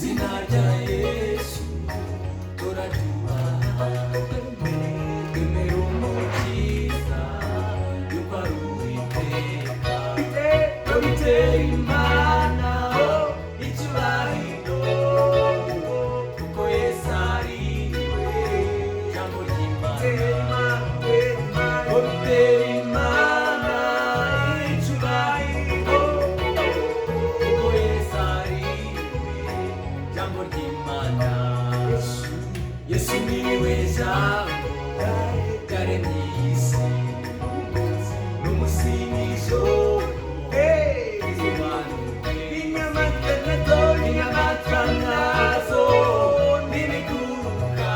izina rya Yesu turaryubaha, twemera umukiza yuko ari Uwiteka, bitera Imana icyubahiro kuko Yesu ari we jambo ry'Imana, bitera Imana icyubahiro kuko Yesu ari we jambo ry'Imana. Yesu niwe jambo ryaremye isi n'umusingi w'ijoro, inyamaswa nazo n'ibiguruka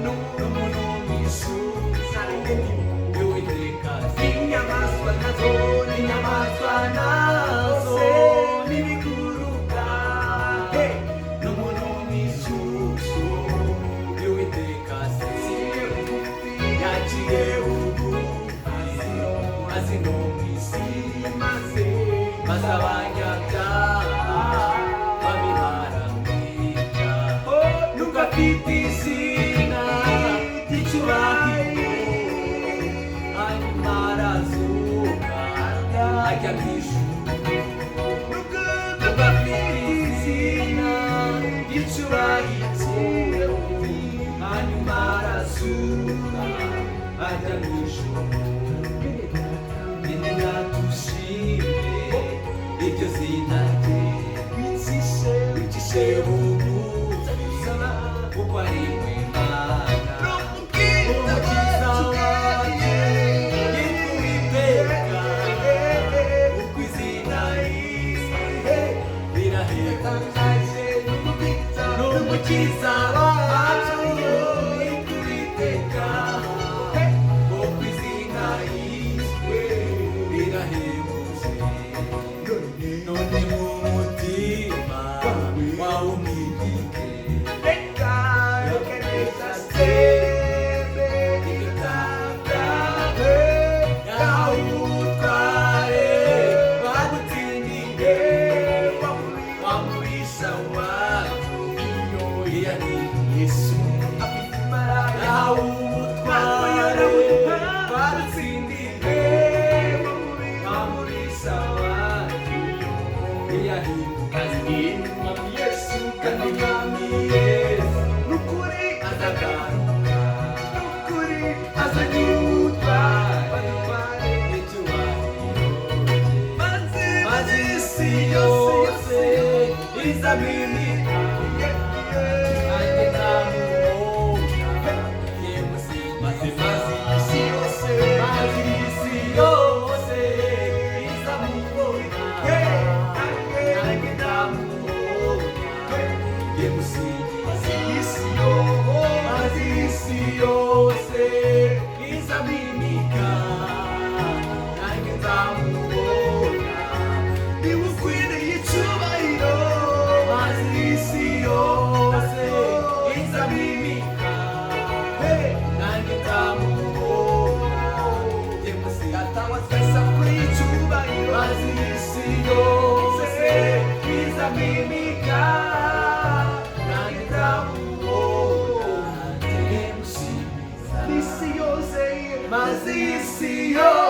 n'umuntu n'ishuza y'Uwiteka, inyamaswa nazo n'ibiguruka n'umuntu n'ishuza y'Uwiteka, yaciye bugufi azi no mw'isi maze abanyabyaha babiharanira, nuko afite izina ry'icyubahiro, hanyuma arazuka ajya mu ijuru. Nuko afite izina ry'icyubahiro, hanyuma arazuka ajya mu ijuru. Dushime iryo zina rye, wicishe bugufi kuko ari we Mana, umukiza wanjye yitwa Uwiteka, kuko izina rye rirahebuje, n'umukiza wacu yitwa Uwiteka, kuko izina rye rirahebuje. None mu mutima wawe umwigike, yokereza sebe igitakawe, yahawe ubutware bagutsindiye, wamurisha wacu iyo ari Yesu, yahawe ubutware bagutsindiye, wamurisha wacu Yesu, kandi Mwami Yesu n'ukuri azagaruka, n'ukuri azagira ubutware n'icyubahiro, maze isi yose izamwimika, nanjye nzamubona yemusingiza, isi yose izamubona nanjye nzamubona yemusingiza, isi yose izamwimika, nanjye nzamubona niwe ukwiriye icyubahiro, maze isi yose izamwimika, nanjye nzamubona yemusingiza, atawasesa kuri icyubahiro, maze isi yose izamwimika, nanjye nzamubona yemusingiza, isi yose maze isi yose